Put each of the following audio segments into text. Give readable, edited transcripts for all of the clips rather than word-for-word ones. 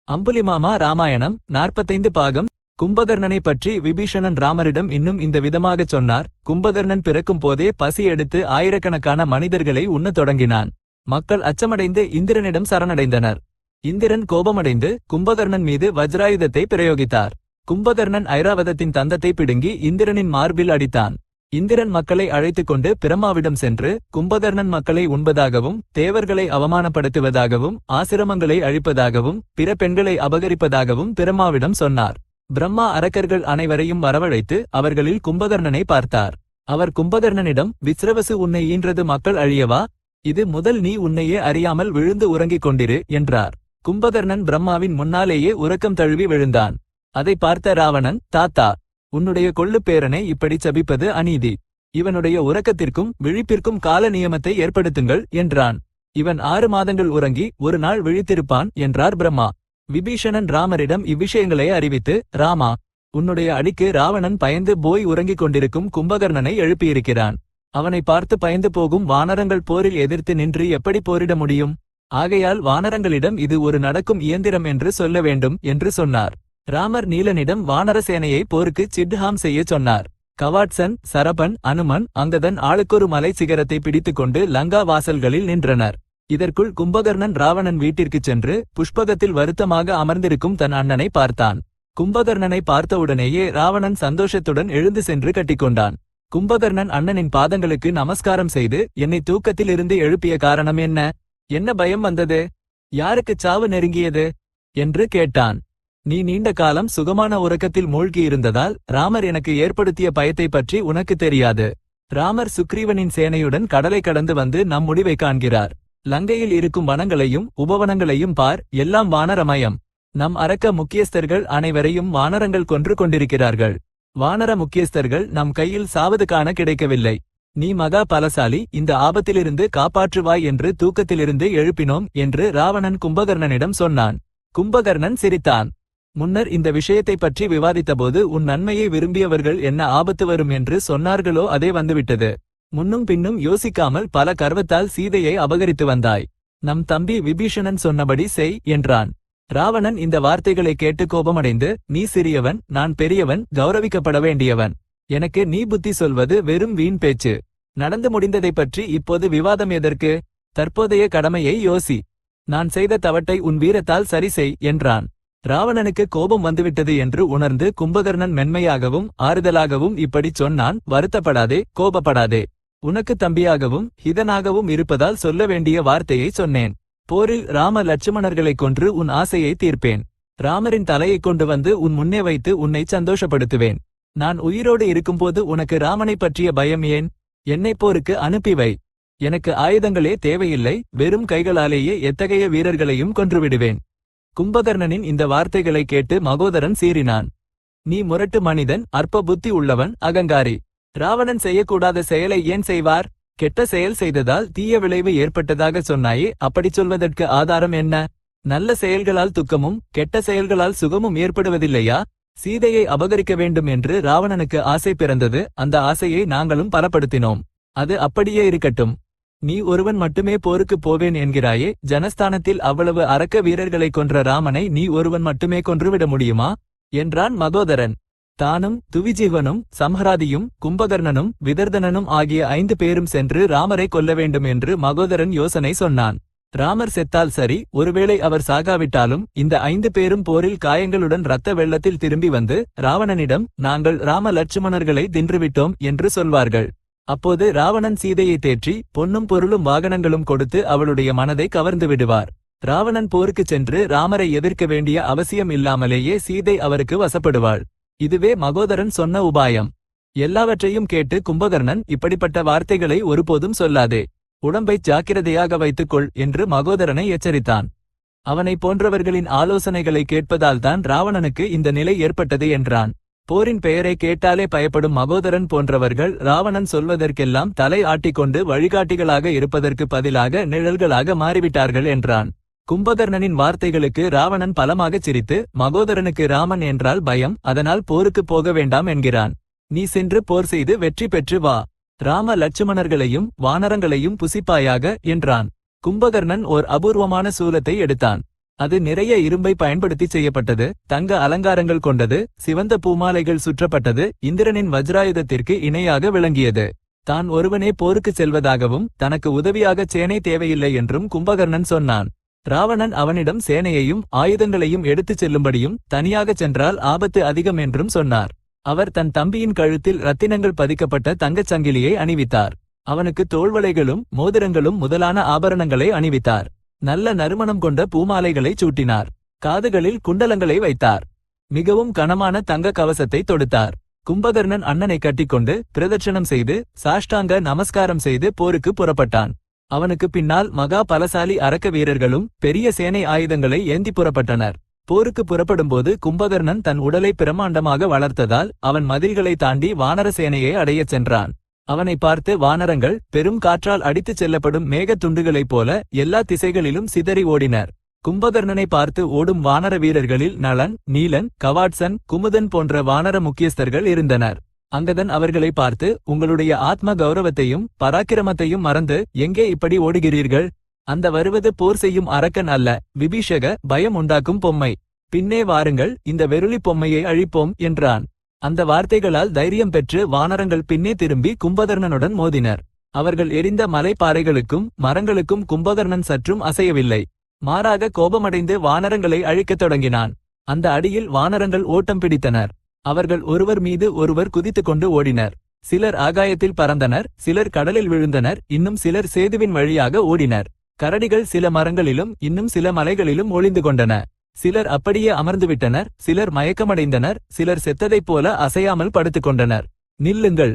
அம்புலிமாமா ராமாயணம் 45 பாகம். கும்பகர்ணனை பற்றி விபீஷணன் ராமரிடம் இன்னும் இந்த விதமாகச் சொன்னார். கும்பகர்ணன் பிறக்கும் போதே பசி எடுத்து ஆயிரக்கணக்கான மனிதர்களை உண்ணத் தொடங்கினான். மக்கள் அச்சமடைந்து இந்திரனிடம் சரணடைந்தனர். இந்திரன் கோபமடைந்து கும்பகர்ணன் மீது வஜ்ராயுதத்தை பிரயோகித்தார். கும்பகர்ணன் ஐராவதத்தின் தந்தத்தை பிடுங்கி இந்திரனின் மார்பில் அடித்தான். இந்திரன் மக்களை அழைத்துக் கொண்டு பிரம்மாவிடம் சென்று கும்பகர்ணன் மக்களை உண்பதாகவும் தேவர்களை அவமானப்படுத்துவதாகவும் ஆசிரமங்களை அழிப்பதாகவும் பிற பெண்களை அபகரிப்பதாகவும் பிரம்மாவிடம் சொன்னார். பிரம்மா அரக்கர்கள் அனைவரையும் வரவழைத்து அவர்களில் கும்பகர்ணனை பார்த்தார். அவர் கும்பகர்ணனிடம், விஸ்ரவசு உன்னை ஈன்றது மக்கள் அழியவா? இது முதல் நீ உன்னையே அறியாமல் விழுந்து உறங்கிக் கொண்டிரு என்றார். கும்பகர்ணன் பிரம்மாவின் முன்னாலேயே உறக்கம் தழுவி விழுந்தான். அதை பார்த்த ராவணன், தாத்தா, உன்னுடைய கொள்ளு பேரனை இப்படி சபிப்பது அநீதி. இவனுடைய உறக்கத்திற்கும் விழிப்பிற்கும் கால நியமத்தை ஏற்படுத்துங்கள் என்றான். இவன் 6 மாதங்கள் உறங்கி ஒரு நாள் விழித்திருப்பான் என்றார் பிரம்மா. விபீஷணன் ராமரிடம் இவ்விஷயங்களை அறிவித்து, ராமா, உன்னுடைய அடிக்கு ராவணன் பயந்து போய் உறங்கிக் கொண்டிருக்கும் கும்பகர்ணனை எழுப்பியிருக்கிறான். அவனை பார்த்து பயந்து போகும் வானரங்கள் போரில் எதிர்த்து நின்று எப்படி போரிட முடியும்? ஆகையால் வானரங்களிடம் இது ஒரு நடக்கும் இயந்திரம் என்று சொல்ல வேண்டும் என்று சொன்னார். ராமர் நீலனிடம் வானர சேனையை போருக்கு சிட்ஹாம் செய்ய சொன்னார். கவாட்சன், சரபன், அனுமன், அங்கதன் ஆளுக்கொரு மலை சிகரத்தை பிடித்துக்கொண்டு லங்கா வாசல்களில் நின்றனர். இதற்குள் கும்பகர்ணன் ராவணன் வீட்டிற்குச் சென்று புஷ்பகத்தில் வருத்தமாக அமர்ந்திருக்கும் தன் அண்ணனை பார்த்தான். கும்பகர்ணனை பார்த்தவுடனேயே ராவணன் சந்தோஷத்துடன் எழுந்து சென்று கட்டிக்கொண்டான். கும்பகர்ணன் அண்ணனின் பாதங்களுக்கு நமஸ்காரம் செய்து, என்னை தூக்கத்திலிருந்து எழுப்பிய காரணம் என்ன? என்ன பயம் வந்தது? யாருக்குச் சாவு நெருங்கியது என்று கேட்டான். நீ நீண்ட காலம் சுகமான உறக்கத்தில் மூழ்கியிருந்ததால் ராமர் எனக்கு ஏற்படுத்திய பயத்தை பற்றி உனக்கு தெரியாது. ராமர் சுக்ரீவனின் சேனையுடன் கடலை கடந்து வந்து நம் முடிவை காண்கிறார். லங்கையில் இருக்கும் வனங்களையும் உபவனங்களையும் பார், எல்லாம் வானரமயம். நம் அரக்க முக்கியஸ்தர்கள் அனைவரையும் வானரங்கள் கொன்று கொண்டிருக்கிறார்கள். வானர முக்கியஸ்தர்கள் நம் கையில் சாவது காண கிடைக்கவில்லை. நீ மகா பலசாலி, இந்த ஆபத்திலிருந்து காப்பாற்றுவாய் என்று தூக்கத்திலிருந்து எழுப்பினோம் என்று ராவணன் கும்பகர்ணனிடம் சொன்னான். கும்பகர்ணன் சிரித்தான். முன்னர் இந்த விஷயத்தை பற்றி விவாதித்தபோது உன் நன்மையை விரும்பியவர்கள் என்ன ஆபத்து வரும் என்று சொன்னார்களோ அதே வந்துவிட்டது. முன்னும் பின்னும் யோசிக்காமல் பல கர்வத்தால் சீதையை அபகரித்து வந்தாய். நம் தம்பி விபீஷணன் சொன்னபடி செய் என்றான். ராவணன் இந்த வார்த்தைகளை கேட்டு கோபமடைந்து, நீ சிறியவன், நான் பெரியவன், கௌரவிக்கப்பட வேண்டியவன். எனக்கு நீ புத்தி சொல்வது வெறும் வீண் பேச்சு. நடந்து முடிந்ததை பற்றி இப்போது விவாதம் எதற்கு? தற்போதைய கடமையை யோசி. நான் செய்த தவட்டை உன் வீரத்தால் சரி செய் என்றான். ராவணனுக்கு கோபம் வந்துவிட்டது என்று உணர்ந்து கும்பகர்ணன் மென்மையாகவும் ஆறுதலாகவும் இப்படிச் சொன்னான். வருத்தப்படாதே, கோபப்படாதே. உனக்கு தம்பியாகவும் ஹிதனாகவும் இருப்பதால் சொல்ல வேண்டிய வார்த்தையை சொன்னேன். போரில் ராம லட்சுமணர்களைக் கொன்று உன் ஆசையை தீர்ப்பேன். ராமரின் தலையைக் கொண்டு வந்து உன் முன்னே வைத்து உன்னை சந்தோஷப்படுத்துவேன். நான் உயிரோடு இருக்கும்போது உனக்கு ராமனை பற்றிய பயம் ஏன்? என்னை போருக்கு அனுப்பிவை. எனக்கு ஆயுதங்களே தேவையில்லை, வெறும் கைகளாலேயே எத்தகைய வீரர்களையும் கொன்றுவிடுவேன். கும்பகர்ணனின் இந்த வார்த்தைகளை கேட்டு மகோதரன் சீறினான். நீ முரட்டு மனிதன், அற்ப புத்தி உள்ளவன், அகங்காரி. ராவணன் செய்யக்கூடாத செயலை ஏன் செய்வார்? கெட்ட செயல் செய்ததால் தீய விளைவு ஏற்பட்டதாக சொன்னாயே, அப்படிச் சொல்வதற்கு ஆதாரம் என்ன? நல்ல செயல்களால் துக்கமும் கெட்ட செயல்களால் சுகமும் ஏற்படுவதில்லையா? சீதையை அபகரிக்க வேண்டும் என்று ராவணனுக்கு ஆசை பிறந்தது. அந்த ஆசையை நாங்களும் பலப்படுத்தினோம். அது அப்படியே இருக்கட்டும். நீ ஒருவன் மட்டுமே போருக்குப் போவேன் என்கிறாயே, ஜனஸ்தானத்தில் அவ்வளவு அரக்க வீரர்களை கொன்ற ராமனை நீ ஒருவன் மட்டுமே கொன்றுவிட முடியுமா என்றான் மகோதரன். தானும் துவிஜீவனும் சம்ஹராதியும் கும்பகர்ணனும் விதர்தனனும் ஆகிய 5 பேரும் சென்று ராமரை கொல்ல வேண்டும் என்று மகோதரன் யோசனை சொன்னான். ராமர் செத்தால் சரி, ஒருவேளை அவர் சாகாவிட்டாலும் இந்த 5 பேரும் போரில் காயங்களுடன் இரத்த வெள்ளத்தில் திரும்பி வந்து ராவணனிடம், நாங்கள் ராம லட்சுமணர்களை தின்றுவிட்டோம் என்று சொல்வார்கள். அப்போது ராவணன் சீதையை தேற்றி பொன்னும் பொருளும் வாகனங்களும் கொடுத்து அவளுடைய மனதை கவர்ந்து விடுவார். ராவணன் போருக்குச் சென்று ராமரை எதிர்க்க வேண்டிய அவசியம் இல்லாமலேயே சீதை அவருக்கு வசப்படுவாள். இதுவே மகோதரன் சொன்ன உபாயம். எல்லாவற்றையும் கேட்டு கும்பகர்ணன், இப்படிப்பட்ட வார்த்தைகளை ஒருபோதும் சொல்லாதே. உடம்பைச் ஜாக்கிரதையாக வைத்துக்கொள் என்று மகோதரனை எச்சரித்தான். அவனை போன்றவர்களின் ஆலோசனைகளை கேட்பதால்தான் ராவணனுக்கு இந்த நிலை ஏற்பட்டது என்றான். போரின் பெயரை கேட்டாலே பயப்படும் மகோதரன் போன்றவர்கள் ராவணன் சொல்வதற்கெல்லாம் தலை ஆட்டிக்கொண்டு வழிகாட்டிகளாக இருப்பதற்கு பதிலாக நிழல்களாக மாறிவிட்டார்கள் என்றான். கும்பகர்ணனின் வார்த்தைகளுக்கு ராவணன் பலமாகச் சிரித்து, மகோதரனுக்கு ராமன் என்றால் பயம், அதனால் போருக்குப் போக வேண்டாம் என்கிறான். நீ சென்று போர் செய்து வெற்றி பெற்று வா. ராம லட்சுமணர்களையும் வானரங்களையும் புசிப்பாயாக என்றான். கும்பகர்ணன் ஓர் அபூர்வமான சூலத்தை எடுத்தான். அது நிறைய இரும்பை பயன்படுத்தி செய்யப்பட்டது, தங்க அலங்காரங்கள் கொண்டது, சிவந்த பூமாலைகள் சுற்றப்பட்டது, இந்திரனின் வஜ்ராயுதத்திற்கு இணையாக விளங்கியது. தான் ஒருவனே போருக்குச் செல்வதாகவும் தனக்கு உதவியாக சேனை தேவையில்லை என்றும் கும்பகர்ணன் சொன்னான். ராவணன் அவனிடம் சேனையையும் ஆயுதங்களையும் எடுத்துச் செல்லும்படியும் தனியாகச் சென்றால் ஆபத்து அதிகம் என்றும் சொன்னார். அவர் தன் தம்பியின் கழுத்தில் ரத்தினங்கள் பதிக்கப்பட்ட தங்கச் சங்கிலியை அணிவித்தார். அவனுக்கு தோள்வளைகளும் மோதிரங்களும் முதலான ஆபரணங்களை அணிவித்தார். நல்ல நறுமணம் கொண்ட பூமாலைகளை சூட்டினார். காதுகளில் குண்டலங்களை வைத்தார். மிகவும் கனமான தங்க கவசத்தை தொடுத்தார். கும்பகர்ணன் அண்ணனை கட்டிக்கொண்டு பிரதட்சணம் செய்து சாஷ்டாங்க நமஸ்காரம் செய்து போருக்கு புறப்பட்டான். அவனுக்கு பின்னால் மகா பலசாலி அரக்க வீரர்களும் பெரிய சேனை ஆயுதங்களை ஏந்தி புறப்பட்டனர். போருக்கு புறப்படும்போது கும்பகர்ணன் தன் உடலை பிரமாண்டமாக வளர்த்ததால் அவன் மதில்களை தாண்டி வானர சேனையை அடையச் சென்றான். அவனை பார்த்து வானரங்கள் பெரும் காற்றால் அடித்துச் செல்லப்படும் மேகத் துண்டுகளைப் போல எல்லா திசைகளிலும் சிதறி ஓடினர். கும்பகர்ணனை பார்த்து ஓடும் வானர வீரர்களில் நளன், நீலன், கவாட்சன், குமுதன் போன்ற வானர முக்கியஸ்தர்கள் இருந்தனர். அங்கதன் அவர்களை பார்த்து, உங்களுடைய ஆத்ம கௌரவத்தையும் பராக்கிரமத்தையும் மறந்து எங்கே இப்படி ஓடுகிறீர்கள்? அந்த வருவது போர் செய்யும் அரக்கன் அல்ல, விபீஷக, பயம் உண்டாக்கும் பொம்மை. பின்னே வாருங்கள், இந்த வெருளி பொம்மையை அழிப்போம் என்றான். அந்த வார்த்தைகளால் தைரியம் பெற்று வானரங்கள் பின்னே திரும்பி கும்பகர்ணனுடன் மோதினர். அவர்கள் எரிந்த மலைப்பாறைகளுக்கும் மரங்களுக்கும் கும்பகர்ணன் சற்றும் அசையவில்லை. மாறாக கோபமடைந்து வானரங்களை அழிக்கத் தொடங்கினான். அந்த அடியில் வானரங்கள் ஓட்டம் பிடித்தனர். அவர்கள் ஒருவர் மீது ஒருவர் குதித்துக் கொண்டு ஓடினர். சிலர் ஆகாயத்தில் பறந்தனர், சிலர் கடலில் விழுந்தனர், இன்னும் சிலர் சேதுவின் வழியாக ஓடினர். கரடிகள் சில மரங்களிலும் இன்னும் சில மலைகளிலும் ஒளிந்து கொண்டன. சிலர் அப்படியே அமர்ந்துவிட்டனர், சிலர் மயக்கமடைந்தனர், சிலர் செத்ததைப் போல அசையாமல் படுத்துக்கொண்டனர். நில்லுங்கள்,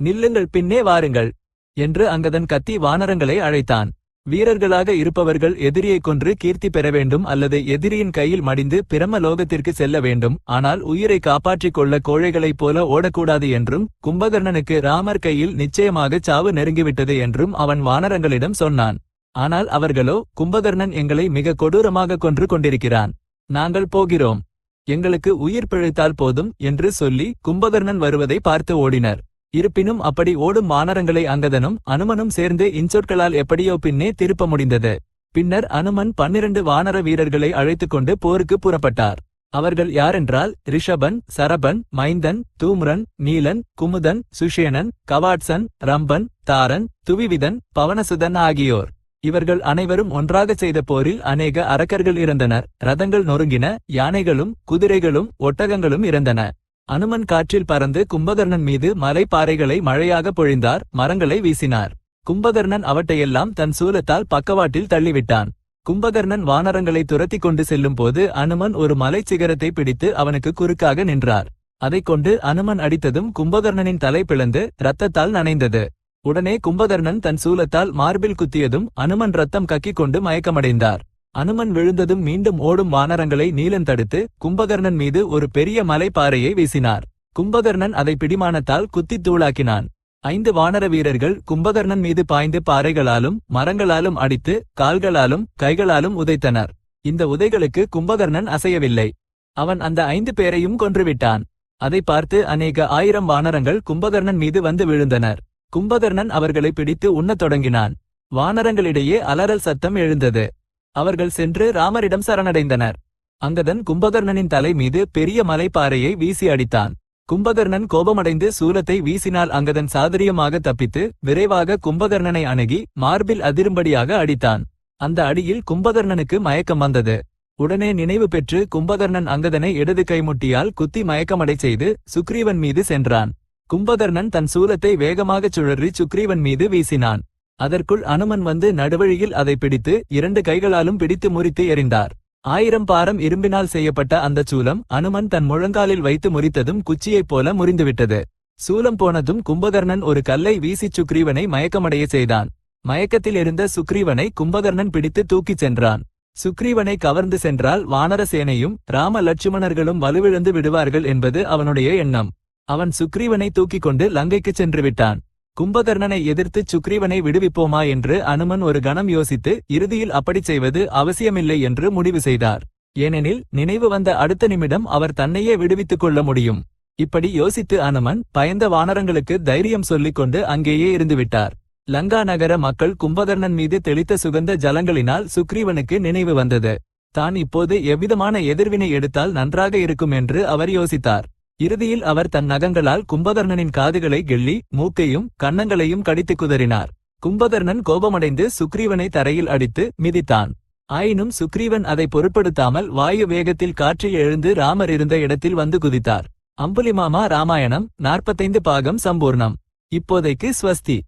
நில்லுங்கள், பின்னே வாருங்கள் என்று அங்கதன் கத்தி வானரங்களை அழைத்தான். வீரர்களாக இருப்பவர்கள் எதிரியைக் கொன்று கீர்த்தி பெற வேண்டும் அல்லது எதிரியின் கையில் மடிந்து பிரம லோகத்திற்கு செல்ல வேண்டும். ஆனால் உயிரை காப்பாற்றிக் கொள்ள கோழைகளைப் போல ஓடக்கூடாது என்றும் கும்பகர்ணனுக்கு ராமர் கையில் நிச்சயமாக சாவு நெருங்கிவிட்டது என்றும் அவன் வானரங்களிடம் சொன்னான். ஆனால் அவர்களோ, கும்பகர்ணன் எங்களை மிக கொடூரமாக கொன்று கொண்டிருக்கிறான், நாங்கள் போகிறோம், எங்களுக்கு உயிர் பிழைத்தால் போதும் என்று சொல்லி கும்பகர்ணன் வருவதை பார்த்து ஓடினர். இருப்பினும் அப்படி ஓடும் வானரங்களை அங்கதனும் அனுமனும் சேர்ந்து இன்சொற்களால் எப்படியோ பின்னே திருப்ப முடிந்தது. பின்னர் அனுமன் 12 வானர வீரர்களை அழைத்துக்கொண்டு போருக்கு புறப்பட்டார். அவர்கள் யாரென்றால் ரிஷபன், சரபன், மைந்தன், தூம்ரன், நீலன், குமுதன், சுஷேனன், கவாட்சன், ரம்பன், தாரன், துவிவிதன், பவனசுதன் ஆகியோர். இவர்கள் அனைவரும் ஒன்றாகச் செய்த போரில் அநேக அரக்கர்கள் இறந்தனர். ரதங்கள் நொறுங்கின, யானைகளும் குதிரைகளும் ஒட்டகங்களும் இறந்தன. அனுமன் காற்றில் பறந்து கும்பகர்ணன் மீது மலைப்பாறைகளை மழையாக பொழிந்தார், மரங்களை வீசினார். கும்பகர்ணன் அவற்றையெல்லாம் தன் சூலத்தால் பக்கவாட்டில் தள்ளிவிட்டான். கும்பகர்ணன் வானரங்களை துரத்தி கொண்டு செல்லும் போது அனுமன் ஒரு மலைச் சிகரத்தை பிடித்து அவனுக்கு குறுக்காக நின்றார். அதைக் கொண்டு அனுமன் அடித்ததும் கும்பகர்ணனின் தலை பிளந்து இரத்தத்தால் நனைந்தது. உடனே கும்பகர்ணன் தன் சூலத்தால் மார்பில் குத்தியதும் அனுமன் ரத்தம் கக்கிக் கொண்டு மயக்கமடைந்தார். அனுமன் விழுந்ததும் மீண்டும் ஓடும் வானரங்களை நீலன் தடுத்து கும்பகர்ணன் மீது ஒரு பெரிய மலைப்பாறையை வீசினார். கும்பகர்ணன் அதை பிடிமானத்தால் குத்தித் தூளாக்கினான். 5 வானர வீரர்கள் கும்பகர்ணன் மீது பாய்ந்து பாறைகளாலும் மரங்களாலும் அடித்து கால்களாலும் கைகளாலும் உதைத்தனர். இந்த உதைகளுக்கு கும்பகர்ணன் அசையவில்லை. அவன் அந்த 5 பேரையும் கொன்றுவிட்டான். அதை பார்த்து அநேக 1000 வானரங்கள் கும்பகர்ணன் மீது வந்து விழுந்தனர். கும்பகர்ணன் அவர்களை பிடித்து உண்ணத் தொடங்கினான். வானரங்களிடையே அலறல் சத்தம் எழுந்தது. அவர்கள் சென்று ராமரிடம் சரணடைந்தனர். அங்கதன் கும்பகர்ணனின் தலை மீது பெரிய மலைப்பாறையை வீசி அடித்தான். கும்பகர்ணன் கோபமடைந்து சூலத்தை வீசினால் அங்கதன் சாதுரியமாக தப்பித்து விரைவாக கும்பகர்ணனை அணுகி மார்பில் அதிரும்படியாக அடித்தான். அந்த அடியில் கும்பகர்ணனுக்கு மயக்கம் வந்தது. உடனே நினைவு பெற்று கும்பகர்ணன் அங்கதனை இடது கைமுட்டியால் குத்தி மயக்கமடை செய்து சுக்ரீவன் மீது சென்றான். கும்பகர்ணன் தன் சூலத்தை வேகமாகச் சுழறி சுக்ரீவன் மீது வீசினான். அதற்குள் அனுமன் வந்து நடுவழியில் அதை பிடித்து 2 கைகளாலும் பிடித்து முறித்து எறிந்தார். 1000 பாரம் இரும்பினால் செய்யப்பட்ட அந்த சூலம் அனுமன் தன் முழங்காலில் வைத்து முறித்ததும் குச்சியைப் போல முறிந்துவிட்டது. சூலம் போனதும் கும்பகர்ணன் ஒரு கல்லை வீசிச் சுக்ரீவனை மயக்கமடைய செய்தான். மயக்கத்தில் இருந்த சுக்ரீவனை கும்பகர்ணன் பிடித்து தூக்கிச் சென்றான். சுக்ரீவனை கவர்ந்து சென்றால் வானர சேனையும் ராம லட்சுமணர்களும் வலுவிழந்து விடுவார்கள் என்பது அவனுடைய எண்ணம். அவன் சுக்ரீவனை தூக்கிக் கொண்டு லங்கைக்குச் சென்று விட்டான். கும்பகர்ணனை எதிர்த்து சுக்ரீவனை விடுவிப்போமா என்று அனுமன் ஒரு கணம் யோசித்து இறுதியில் அப்படிச் செய்வது அவசியமில்லை என்று முடிவு செய்தார். ஏனெனில் நினைவு வந்த அடுத்த நிமிடம் அவர் தன்னையே விடுவித்துக் கொள்ள முடியும். இப்படி யோசித்து அனுமன் பயந்த வானரங்களுக்கு தைரியம் சொல்லிக் கொண்டு அங்கேயே இருந்துவிட்டார். லங்கா நகர மக்கள் கும்பகர்ணன் மீது தெளித்த சுகந்த ஜலங்களினால் சுக்ரீவனுக்கு நினைவு வந்தது. தான் இப்போது எவ்விதமான எதிர்வினை எடுத்தால் நன்றாக இருக்கும் என்று அவர் யோசித்தார். இறுதியில் அவர் தன் நகங்களால் கும்பகர்ணனின் காதுகளை கிள்ளி மூக்கையும் கன்னங்களையும் கடித்து குதறினார். கும்பகர்ணன் கோபமடைந்து சுக்ரீவனை தரையில் அடித்து மிதித்தான். ஆயினும் சுக்ரீவன் அதை பொருட்படுத்தாமல் வாயு வேகத்தில் காற்றில் எழுந்து ராமர் இருந்த இடத்தில் வந்து குதித்தார். அம்புலிமாமா ராமாயணம் 45 பாகம் சம்பூர்ணம். இப்போதைக்கு ஸ்வஸ்தி.